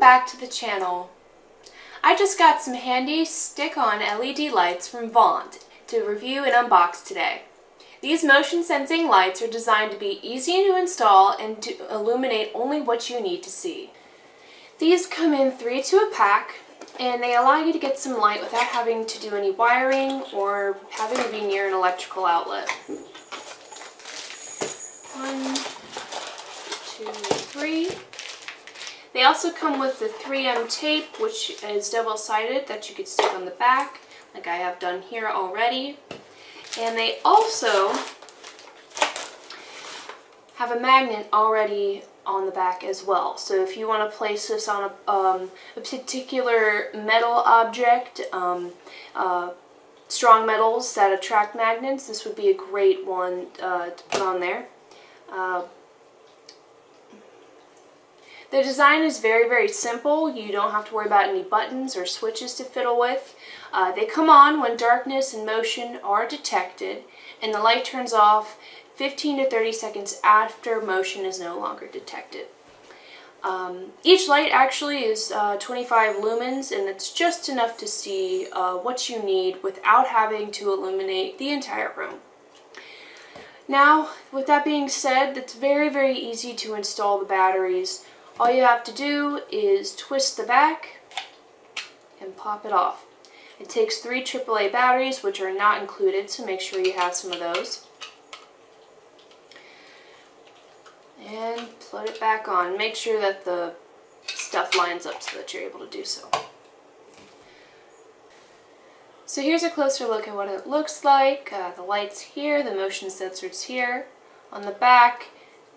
back to the channel. I just got some handy stick-on LED lights from Vont to review and unbox today. These motion sensing lights are designed to be easy to install and to illuminate only what you need to see. These come in 3 to a pack, and they allow you to get some light without having to do any wiring or having to be near an electrical outlet. 1, 2, 3. They also come with the 3M tape, which is double-sided, that you could stick on the back, like I have done here already. And they also have a magnet already on the back as well. So if you want to place this on a particular metal object, strong metals that attract magnets, this would be a great one to put on there. The design is very simple. You don't have to worry about any buttons or switches to fiddle with. They come on when darkness and motion are detected, and the light turns off 15 to 30 seconds after motion is no longer detected. Each light actually is 25 lumens, and it's just enough to see what you need without having to illuminate the entire room. Now, with that being said, it's very easy to install the batteries. All you have to do is twist the back and pop it off. It takes 3 AAA batteries, which are not included, so make sure you have some of those. And put it back on. Make sure that the stuff lines up so that you're able to do so. So here's a closer look at what it looks like. The light's here, the motion sensor's here. On the back,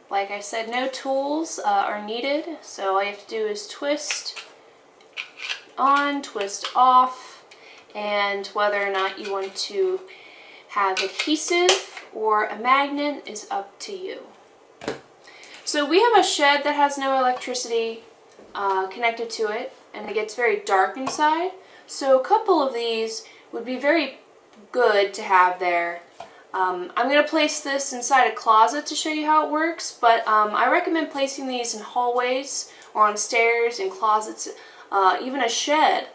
like I said, no tools are needed, so all you have to do is twist on, twist off, and whether or not you want to have adhesive or a magnet is up to you. So we have a shed that has no electricity connected to it, and it gets very dark inside, so a couple of these would be very good to have there. I'm going to place this inside a closet to show you how it works, but I recommend placing these in hallways or on stairs, in closets, even a shed,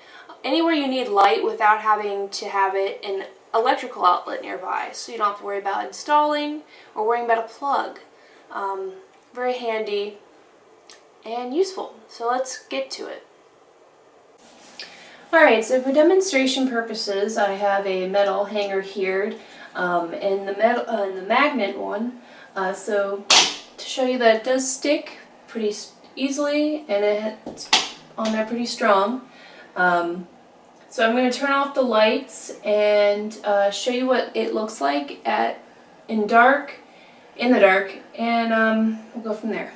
anywhere you need light without having to have it in an electrical outlet nearby, so you don't have to worry about installing or worrying about a plug. Very handy and useful, so let's get to it. Alright, so for demonstration purposes, I have a metal hanger here. And the magnet one, so to show you that it does stick pretty easily, and it's on there pretty strong. So I'm going to turn off the lights and show you what it looks like in the dark, and we'll go from there.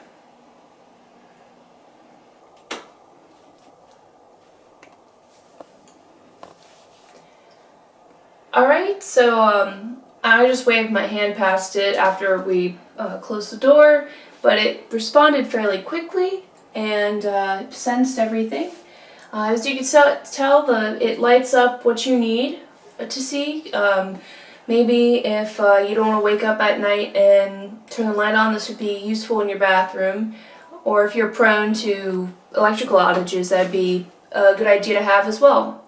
Alright, so I just waved my hand past it after we closed the door, but it responded fairly quickly and sensed everything. As you can tell, it lights up what you need to see. Maybe if you don't want to wake up at night and turn the light on, this would be useful in your bathroom. Or if you're prone to electrical outages, that'd be a good idea to have as well.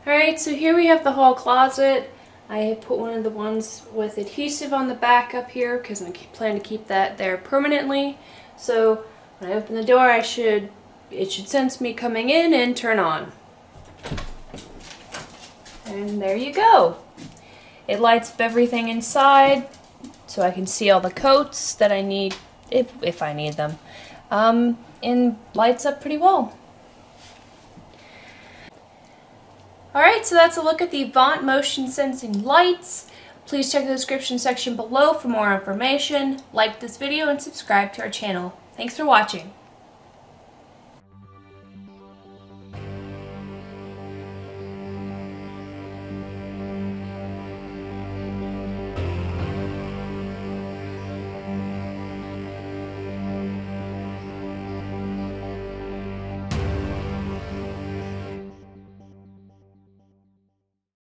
Alright, so here we have the hall closet. I put one of the ones with adhesive on the back up here because I plan to keep that there permanently. So when I open the door, it should sense me coming in and turn on. And there you go. It lights up everything inside so I can see all the coats that I need if I need them. And lights up pretty well. Alright, so that's a look at the Vont motion sensing lights. Please check the description section below for more information. Like this video and subscribe to our channel. Thanks for watching.